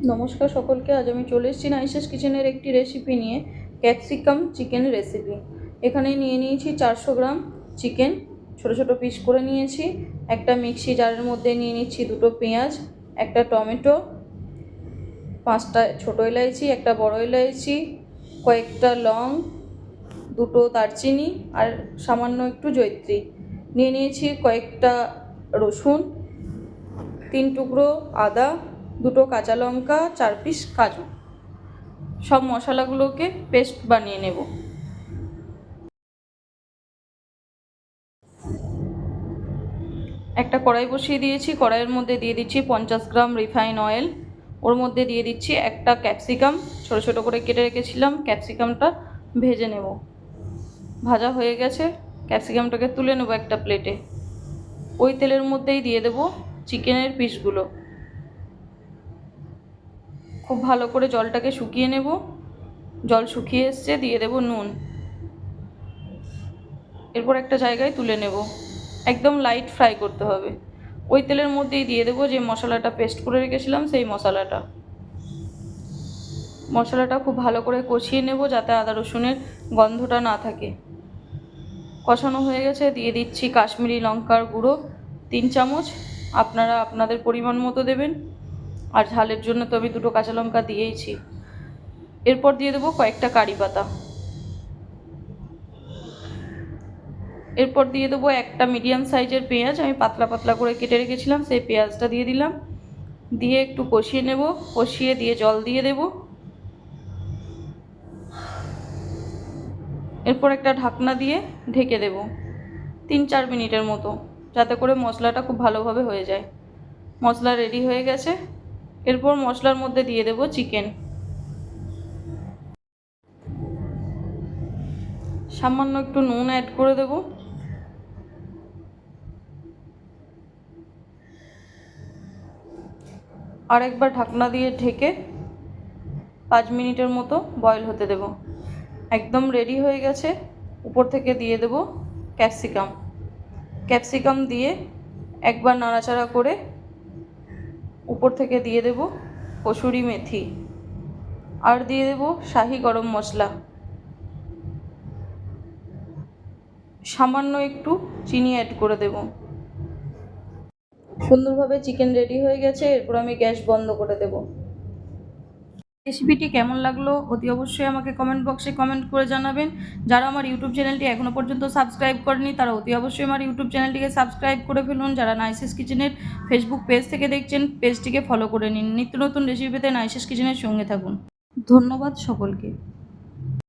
নমস্কার সকলকে। আজ আমি চলে এসেছি নাইসেস কিচেনের একটি রেসিপি নিয়ে, ক্যাপসিকাম চিকেন রেসিপি। এখানে নিয়ে নিয়েছি 400 গ্রাম চিকেন, ছোট ছোট পিস করে নিয়েছি। একটা মিক্সি জারের মধ্যে নিয়ে নিচ্ছি 2টো পেঁয়াজ, একটা টমেটো, 5টা ছোটো এলাইচি, একটা বড় এলাইচি, কয়েকটা লং, 2টো দারচিনি আর সামান্য একটু জয়িত্রী। নিয়ে নিয়েছি কয়েকটা রসুন, 3 টুকরো আদা, 2টো কাঁচা লঙ্কা, 4 পিস কাজু। সব মশলাগুলোকে পেস্ট বানিয়ে নেব। একটা কড়াই বসিয়ে দিয়েছি, কড়াইয়ের মধ্যে দিয়ে দিচ্ছি 50 গ্রাম রিফাইন অয়েল। ওর মধ্যে দিয়ে দিচ্ছি একটা ক্যাপসিকাম, ছোট ছোট করে কেটে রেখেছিলাম। ক্যাপসিকামটা ভেজে নেব। ভাজা হয়ে গেছে, ক্যাপসিকামটাকে তুলে নেব একটা প্লেটে। ওই তেলের মধ্যেই দিয়ে দেব চিকেনের পিসগুলো। খুব ভালো করে জলটাকে শুকিয়ে নেব। জল শুকিয়ে এসছে, দিয়ে দেব নুন। এরপর একটা জায়গায় তুলে নেব। একদম লাইট ফ্রাই করতে হবে। ওই তেলের মধ্যেই দিয়ে দেবো যে মশলাটা পেস্ট করে রেখেছিলাম, সেই মশলাটা খুব ভালো করে কষিয়ে নেব যাতে আদা রসুনের গন্ধটা না থাকে। কষানো হয়ে গেছে, দিয়ে দিচ্ছি কাশ্মীরি লঙ্কার গুঁড়ো 3 চামচ। আপনারা আপনাদের পরিমাণ মতো দেবেন, আর ঝালের জন্য তো আমি 2টো কাঁচা লঙ্কা দিয়েইছি। এরপর দিয়ে দেবো কয়েকটা কারি পাতা। এরপর দিয়ে দেবো একটা মিডিয়াম সাইজের পেঁয়াজ, আমি পাতলা পাতলা করে কেটে রেখেছিলাম, সেই পেঁয়াজটা দিয়ে দিলাম। দিয়ে একটু কষিয়ে নেব। কষিয়ে দিয়ে জল দিয়ে দেব। এরপর একটা ঢাকনা দিয়ে ঢেকে দেব 3-4 মিনিটের মতো, যাতে করে মশলাটা খুব ভালোভাবে হয়ে যায়। মশলা রেডি হয়ে গেছে। এরপর মশলার মধ্যে দিয়ে দেব চিকেন। সামান্য একটু নুন অ্যাড করে দেব। আর একবার ঢাকনা দিয়ে ঢেকে 5 মিনিটের মতো বয়েল হতে দেব। একদম রেডি হয়ে গেছে। উপর থেকে দিয়ে দেব ক্যাপসিকাম দিয়ে একবার নাড়াচাড়া করে উপর থেকে দিয়ে দেব কসুরি মেথি, আর দিয়ে দেব শাহি গরম মশলা। সামান্য একটু চিনি অ্যাড করে দেব। সুন্দরভাবে চিকেন রেডি হয়ে গেছে। এরপর আমি গ্যাস বন্ধ করে দেব। রেসিপিটি কেমন লাগলো অতি অবশ্যই আমাকে কমেন্ট বক্সে কমেন্ট করে জানাবেন। যারা আমার ইউটিউব চ্যানেলটি এখনও পর্যন্ত সাবস্ক্রাইব করেনি তারা অতি অবশ্যই আমার ইউটিউব চ্যানেলটিকে সাবস্ক্রাইব করে ফেলুন। যারা নাইসেস কিচেনের ফেসবুক পেজ থেকে দেখছেন, পেজটিকে ফলো করে নিন। নিত্য নতুন রেসিপি পেতে নাইসেস কিচেনের সঙ্গে থাকুন। ধন্যবাদ সকলকে।